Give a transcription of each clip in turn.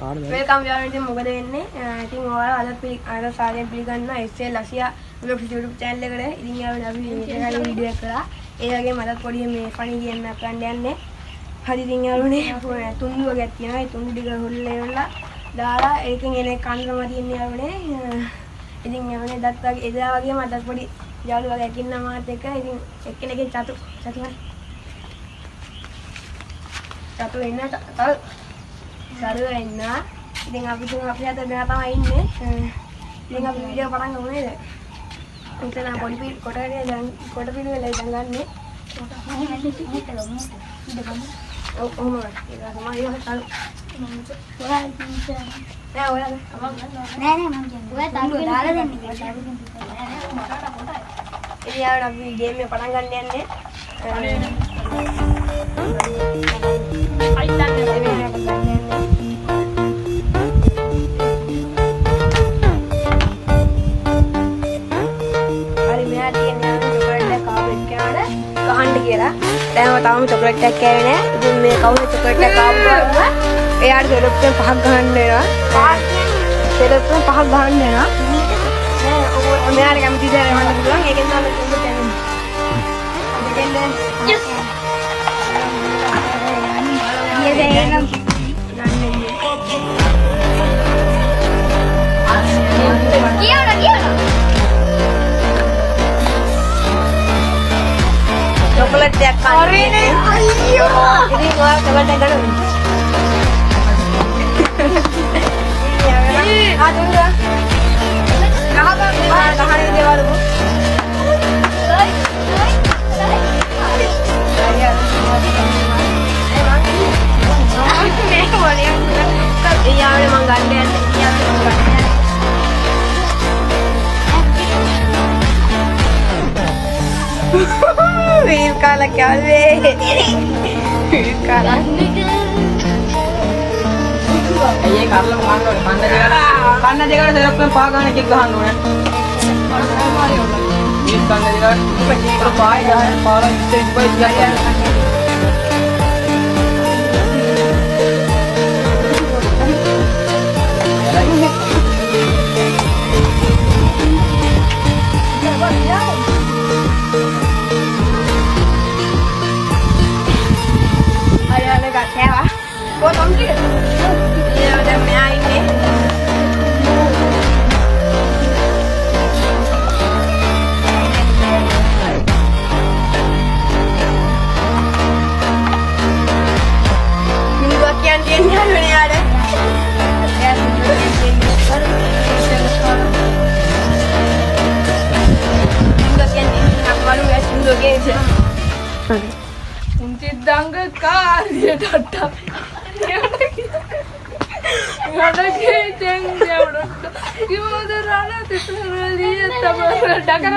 Welcome යාළුවෝ ඉතින් මොකද වෙන්නේ? ඉතින් ඔයාලා අද සාරයෙන් පිළිගන්නවා SL Asia vlog YouTube channel එකට. ඉතින් යාළුවෝ අපි මේකේ වීඩියෝ එකක් කරා. ඒ වගේම අදත් පොඩි මේ ෆනි ගේම් එකක් කරන්න යන්නේ. හරි ඉතින් යාළුවනේ තුන්ඩු වගේක් තියෙනවා. ඒ තුන්ඩු ටික හොල්ලලා දාලා ඒකෙන් එන කන්දම තියෙන යාළුවනේ. ඉතින් යාළුවනේ දත් වගේ එදා වගේම අදත් පොඩි යාළුවෝ වගේ ඉන්න මාත් එක්ක ඉතින් එක්කෙනෙක්ගේ චතු ඉන්න සරුව එන්න. ඉතින් අපි අද මෙයා තමයි ඉන්නේ. ඉතින් අපි වීඩියෝ පටන් ගමු නේද? ඉතින් පොඩි කොට පිළිවෙල දැන් ගන්නෙ. ඔව් ඔහොම. ඒක තමයි ඒක සරු. නෑ ඔයාලා නෑ මම කියන්නේ. ඔයා තල්ලු දාලා දෙන්න කියලා. ඉතින් අපි ගේම් එක පටන් ගන්න යන්නේ. ගහන්න කියලා. දැන් තාම චොකලට් එකක් කෑවේ නෑ. ඉතින් මේ කවුද චොකලට් එක කාපුවා? එයාට සෙලොප්ෙන් පහක් ගහන්න වෙනවා. සෙලොප්ෙන් පහක් ගහන්න වෙනවා. නෑ මෙයාට කැමති දේ රවන්න පුළුවන්. ඒකෙන් තමයි තුන්දු කියන්නේ. දෙකෙන් yes. Chocolate ya kan. Ayo. Ini gua chocolate kan. Ini ada enggak? Kah ini dia baru. Iya memang ganden. Iya memang ganden. Wheel kala kya le? Wheel kala. ये कर लो मान लो खाना जगह से रख पे पागल के गहानो है ये खाना जगह तो पाए जाए पारा इससे कोई जाए Potong gitu. Iya udah main nih. Ini bagian dia dunia ada. Ya bagian aku baru nggak sendiri aja. Untuk dangga dia datang. Ada kejeng dia udah. Gimana rana itu dia tambah dakar.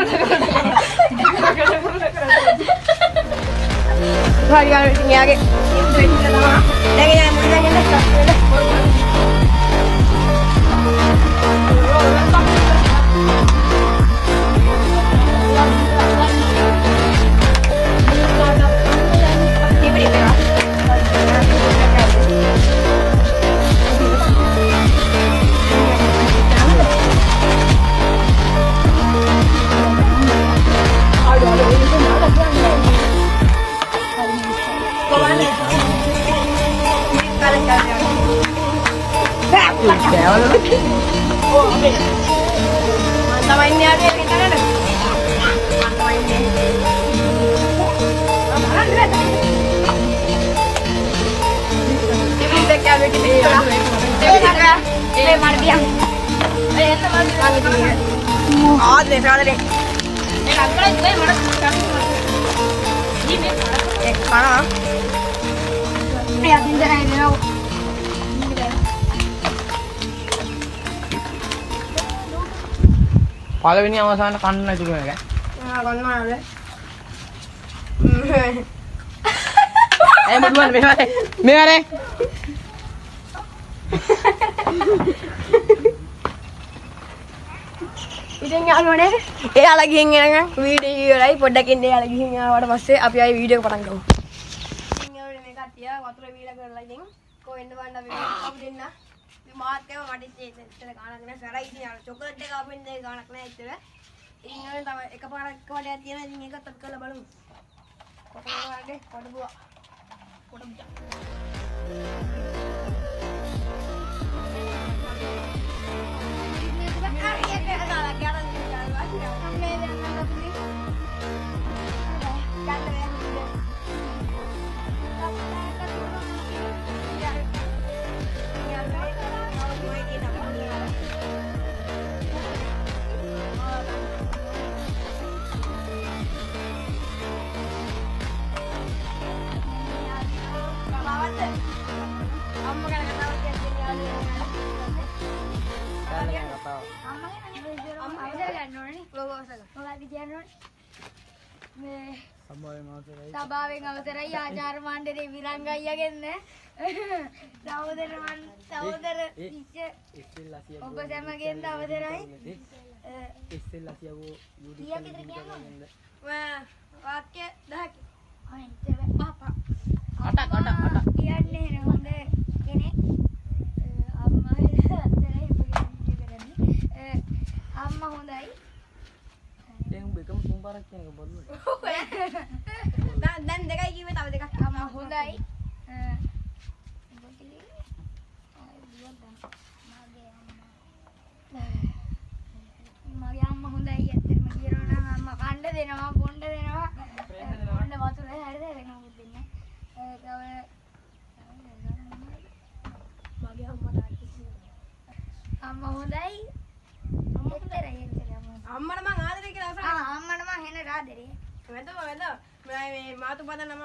Hari ini lagi. Lagi yang mantap ini ada kita ada. Mantap ini. Ini bekas lagi ni. Ini mana? Ini mana biang? Ini mana biang? Ada deh, ada deh. Ini angkat juga mana? Ini mana? Ini ada di sana ini. පළවෙනි අවසාන කන්න ඉතුරු වෙන එක. කන්නවද? ඒ මුදුන් මෙවරේ. ඉතින් යාළුවනේ එයාලා ගිහින් එනකන් වීඩියෝ ඉවරයි. පොඩ්ඩකින් එයාලා ගිහින් ආවට පස්සේ අපි ආයේ වීඩියෝ පටන් ගමු. ඉතින් යාළුවනේ මේ කට්ටිය වතුර වීලා කරලා ඉතින් කොහෙන්ද වන්න අපි දෙන්න මාත් කව මට ඉතින් ගානක් නෑ සරයි ඉතින් අර චොකලට් එක අපෙන් දෙක ගානක් නෑ ඉතින් ඉතින් ඔය තව එකපාරක් වඩයක් තියෙනවා ඉතින් ඒකත් අපි කරලා බලමු කොටුවාගේ කොටුවා කොටුවා සභාවෙන් අවසරයි ආචාර්ය මණ්ඩලයේ විරංග අයියාගෙන් සහෝදර ශිෂ්‍ය ඔබ සැමගෙන් අවසරයි ඉස්සෙල්ලා කියවෝ වාක්‍ය 10ක් කියන්නේ හොඳ කෙනෙක් අම්මා අම්මා හොඳයි बेकम तुम बार क्या है बोलो දැන් දෙකයි කිව්වේ තව දෙකක් අම්මා හොඳයි මගේ අම්මා හොඳයි ඇත්තටම කියනවා නම් අම්මා කන්න දෙනවා බොන්න දෙනවා බොන්න වතුර හැරද වෙනවා දෙන්නේ තව මගේ අම්මට අම්මා හොඳයි අම්මට මං ආදරේ කියලා අවසන් අම්මට මං හෙන ආදරේ වෙද මේ මාතු බඳ නම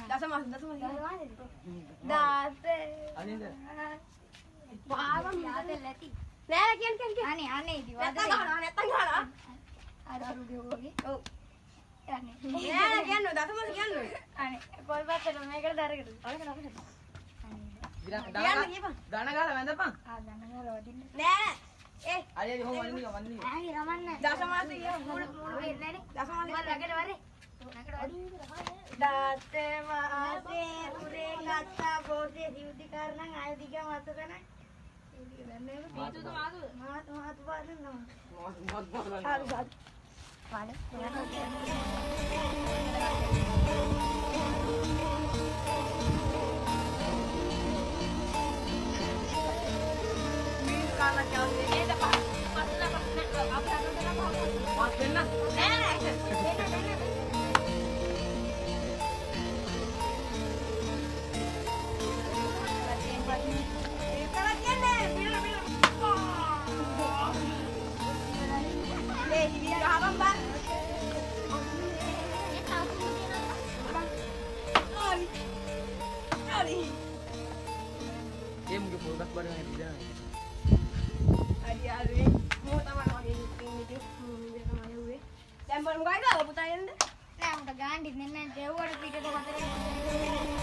දසම अनिंद පාවම් යාදෙල් ඇති නෑ කියන්න අනේ ඉදි නැත්තම් ගහනවා අර අරුගේ වගේ ඔව් අනේ නෑ කියන්න දසම කියන්න අනේ කොයි පැත්තට මේකට දරකට दाना गाला वेंदपा දන්නවල වදින්න නෑ ඒ अरे हो वन्नी वन्नी ආගේ රමන්න දසමාස කිය මුළු වෙන්නේ දසමාස මම ළඟට වරේ දතමාසේ උරේ කත්තා බෝසේ සිවුති කරනන් ආයතික මතකන मातु මාතු පාදන්න मत बोल සාදු සාදු කාලා කියන්නේ නේද मत देना ये मुझे प्रोडक्ट बड़े हैं दीदा නෑ උන්ට ගාන්න දෙන්නේ නැහැ දෙව්වට පිටට වතරේ